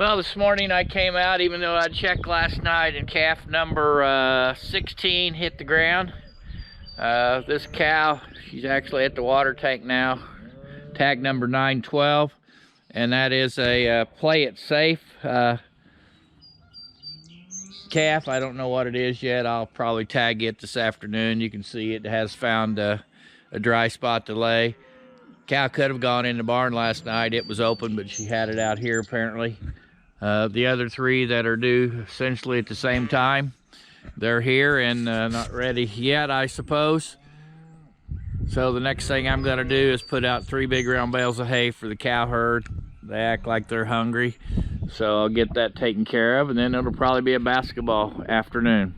Well, this morning I came out, even though I checked last night, and calf number 16 hit the ground. This cow, she's actually at the water tank now, tag number 912, and that is a play it safe calf. I don't know what it is yet. I'll probably tag it this afternoon. You can see it has found a dry spot to lay. Cow could have gone in the barn last night. It was open, but she had it out here apparently. The other three that are due essentially at the same time, they're here and not ready yet, I suppose. So the next thing I'm gonna do is put out 3 big round bales of hay for the cow herd. They act like they're hungry, so I'll get that taken care of, and then it'll probably be a basketball afternoon.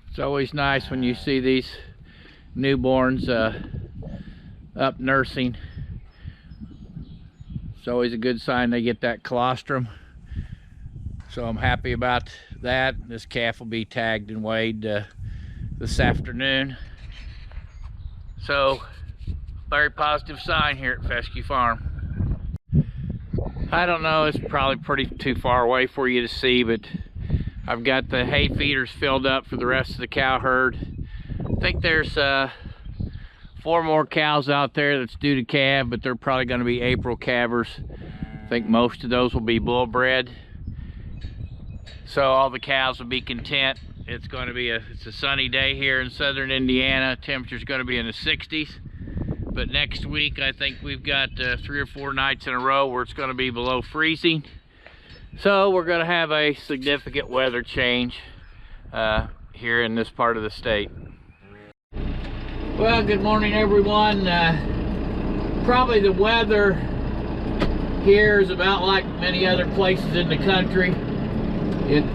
It's always nice when you see these newborns up nursing. It's always a good sign they get that colostrum. So I'm happy about that. This calf will be tagged and weighed this afternoon. So, very positive sign here at Fescue Farm. I don't know, it's probably pretty too far away for you to see, but I've got the hay feeders filled up for the rest of the cow herd. I think there's 4 more cows out there that's due to calve, but they're probably going to be April calvers. I think most of those will be bull bred. So all the cows will be content. It's going to be it's a sunny day here in southern Indiana. Temperature's going to be in the 60s. But next week I think we've got 3 or 4 nights in a row where it's going to be below freezing. So we're going to have a significant weather change here in this part of the state. Well, good morning everyone. Probably the weather here is about like many other places in the country. It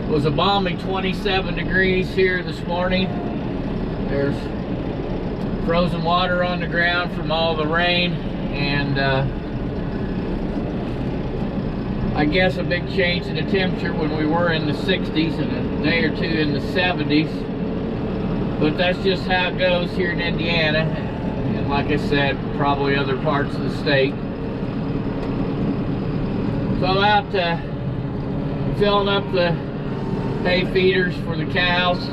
was a balmy 27 degrees here this morning. There's frozen water on the ground from all the rain, and I guess a big change in the temperature when we were in the 60s and a day or two in the 70s. But that's just how it goes here in Indiana. And like I said, probably other parts of the state. So I'm out filling up the hay feeders for the cows.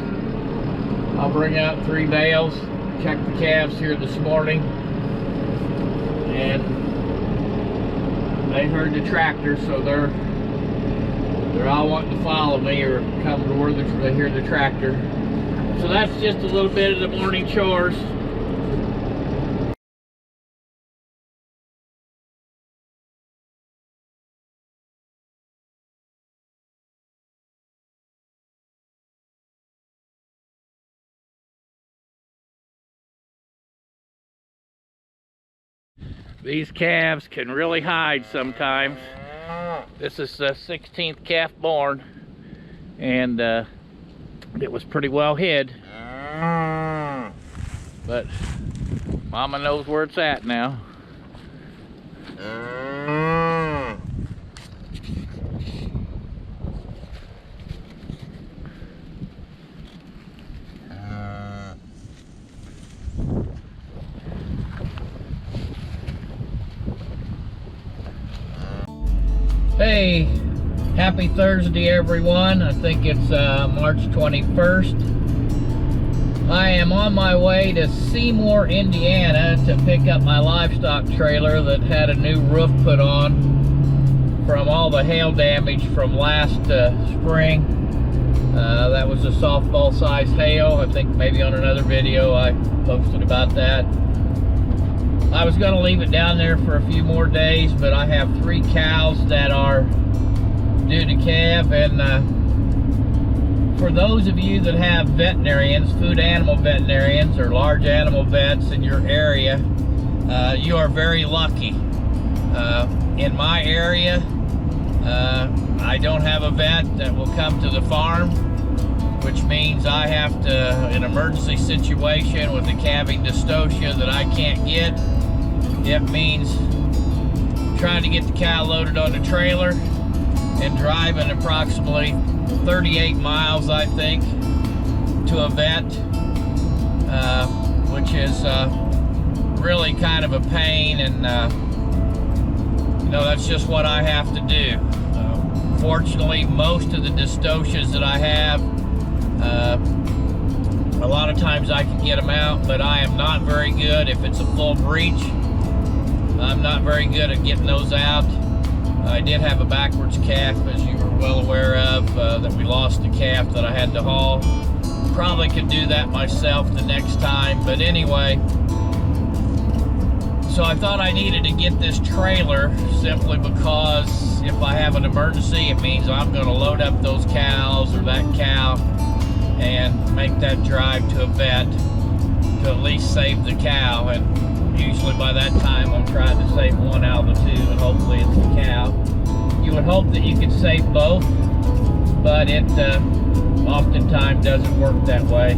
I'll bring out 3 bales, check the calves here this morning. And they heard the tractor, so they're all wanting to follow me or come to where they hear the tractor. So that's just a little bit of the morning chores. These calves can really hide sometimes. This is the 16th calf born, and it was pretty well hid. But Mama knows where it's at now. Hey, happy Thursday everyone. I think it's March 21st. I am on my way to Seymour, Indiana to pick up my livestock trailer that had a new roof put on from all the hail damage from last spring. That was a softball size hail. I think maybe on another video I posted about that. I was going to leave it down there for a few more days, but I have 3 cows that are due to calve, and for those of you that have veterinarians, food animal veterinarians, or large animal vets in your area, you are very lucky. In my area, I don't have a vet that will come to the farm. which means I have to, in an emergency situation with a calving dystocia that I can't get, it means trying to get the cow loaded on the trailer and driving approximately 38 miles, I think, to a vet, which is really kind of a pain, and you know, that's just what I have to do. Fortunately, most of the dystocias that I have, a lot of times I can get them out, but I am not very good if it's a full breech. I'm not very good at getting those out. I did have a backwards calf, as you were well aware of, that we lost the calf that I had to haul. Probably could do that myself the next time, but anyway. So I thought I needed to get this trailer simply because if I have an emergency, it means I'm going to load up those cows or that cow and make that drive to a vet to at least save the cow. And usually by that time I'm trying to save one out of the two, and hopefully it's the cow. You would hope that you could save both, but it oftentimes doesn't work that way.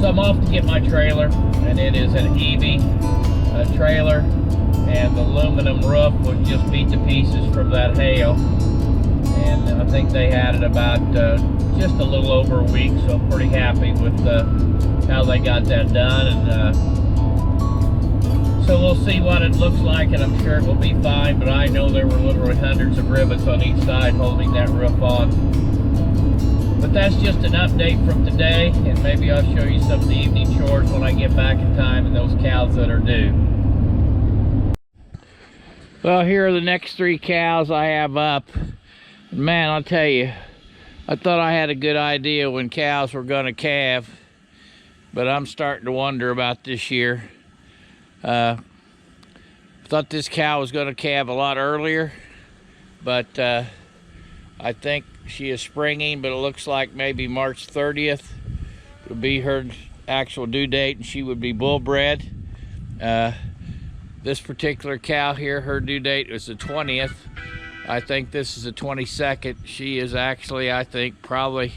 So I'm off to get my trailer, and it is an Evie trailer, and the aluminum roof was just beat to pieces from that hail, and I think they had it about just a little over a week, so I'm pretty happy with how they got that done. And so we'll see what it looks like, and I'm sure it will be fine, but I know there were literally hundreds of rivets on each side holding that roof on. But that's just an update from today, and maybe I'll show you some of the evening chores when I get back in time and those cows that are due. Well, here are the next 3 cows I have up. Man, I'll tell you, I thought I had a good idea when cows were going to calve, but I'm starting to wonder about this year. Thought this cow was going to calve a lot earlier, but I think she is springing, but it looks like maybe March 30th would be her actual due date, and she would be bull bred. This particular cow here, her due date was the 20th. I think this is the 22nd. She is actually, I think, probably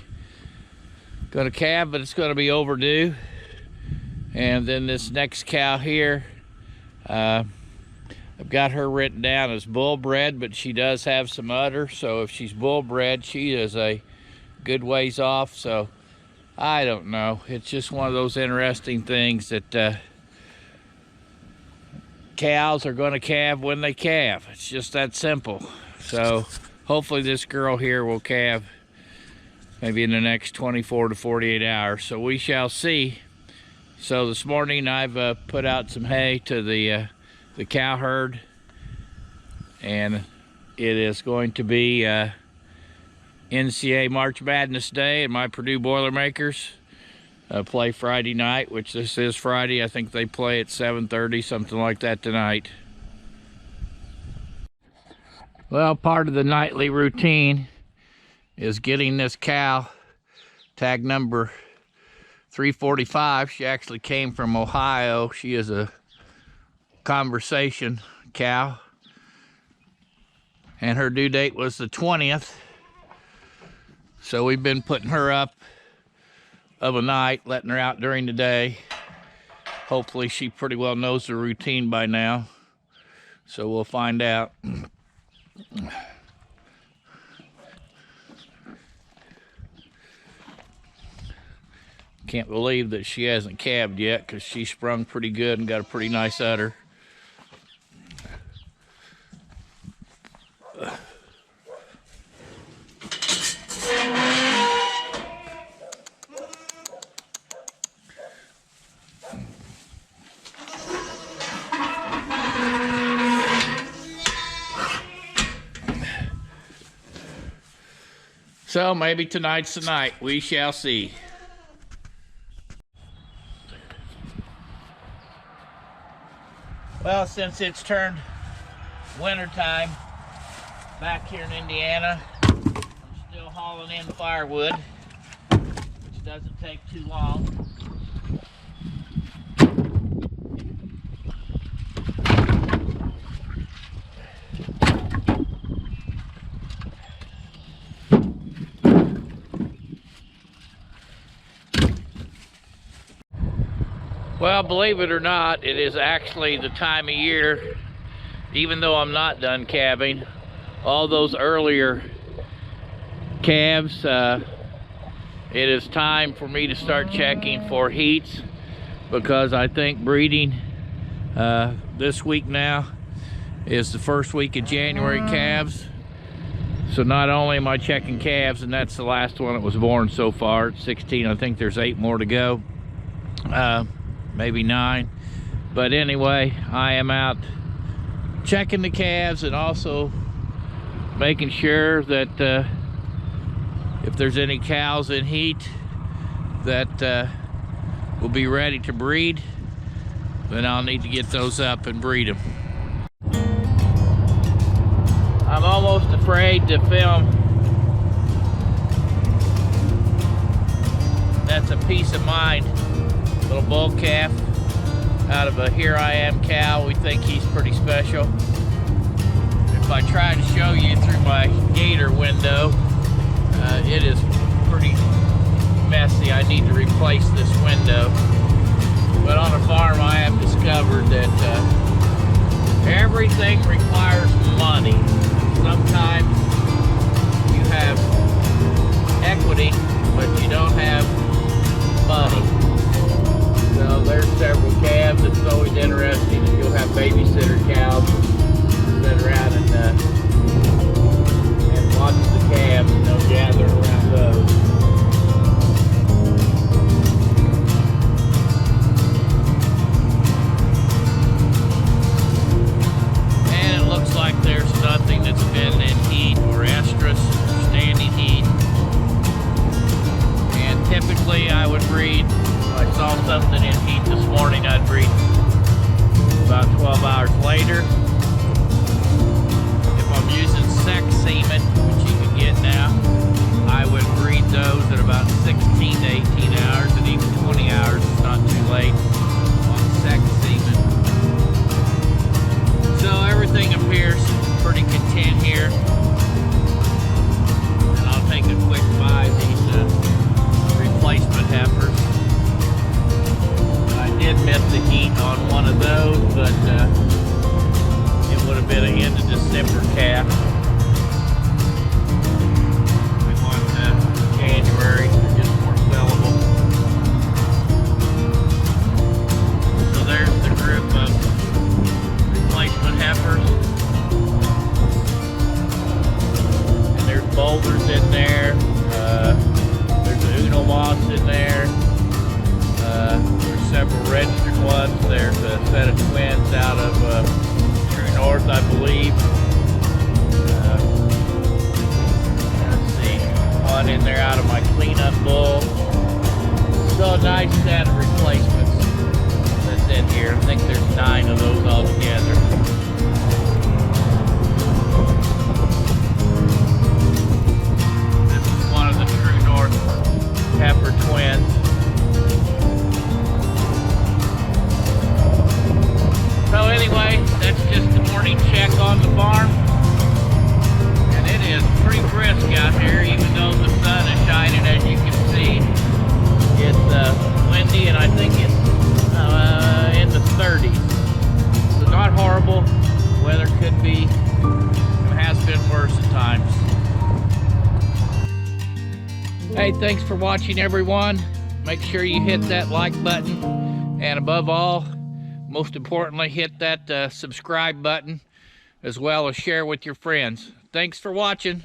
going to calve, but it's going to be overdue. And then this next cow here, I've got her written down as bull bred, but she does have some udder, so if she's bull bred, she is a good ways off. So I don't know, it's just one of those interesting things that cows are going to calve when they calve. It's just that simple. So hopefully this girl here will calve maybe in the next 24 to 48 hours, so we shall see. So this morning I've put out some hay to the cow herd, and it is going to be NCAA March Madness Day, and my Purdue Boilermakers play Friday night, which this is Friday. I think they play at 7:30, something like that tonight. Well, part of the nightly routine is getting this cow, tag number 345. She actually came from Ohio. She is a conversation cow, and her due date was the 20th. So we've been putting her up of a night, letting her out during the day. Hopefully she pretty well knows the routine by now, so we'll find out. Can't believe that she hasn't calved yet, because she sprung pretty good and got a pretty nice udder. So maybe tonight's the night. We shall see. Well, since it's turned wintertime back here in Indiana, I'm still hauling in firewood, which doesn't take too long. Well, believe it or not, it is actually the time of year, even though I'm not done calving, all those earlier calves, it is time for me to start checking for heats, because I think breeding this week now is the first week of January calves. So not only am I checking calves, and that's the last one that was born so far, 16, I think there's 8 more to go, maybe 9. But anyway, I am out checking the calves and also making sure that if there's any cows in heat that will be ready to breed, then I'll need to get those up and breed them. I'm almost afraid to film. That's a piece of mind, little bull calf out of a Here I Am cow. We think he's pretty special. If I try to show you through my gator window, it is pretty messy. I need to replace this window. But on a farm, I have discovered that everything requires money. Sometimes you have equity, but you don't have money. So there's several calves. It's always interesting if you'll have babysitter cows that are out and watch the calves, and they'll gather around those. And it looks like there's nothing that's been in heat or estrus or standing heat. And typically I would breed, if I saw something in heat this morning, I'd breed about 12 hours later. If I'm using sex semen, which you can get now, I would breed those at about 16 to 18 hours, and even 20 hours is not too late on sex semen. So everything appears pretty content here. And I'll take a quick buy of these replacement heifers. I did miss the heat on one of those, but it would have been an end of December calf. We want January, just more sellable. So there's the group of replacement heifers. And there's boulders in there. There's a Uno moss in there. There's several registered ones. There's a set of twins out of True North, I believe. Let's see, one in there out of my cleanup bull. So a nice set of replacements that's in here. I think there's 9 of those altogether. This is one of the True North heifer twins. So anyway, that's just the morning check on the farm. And it is pretty brisk out here, even though the sun is shining, as you can see. It's windy, and I think it's in the 30s. So not horrible. Weather could be, and has been worse at times. Hey, thanks for watching, everyone. Make sure you hit that like button, and above all, most importantly, hit that subscribe button, as well as share with your friends. Thanks for watching.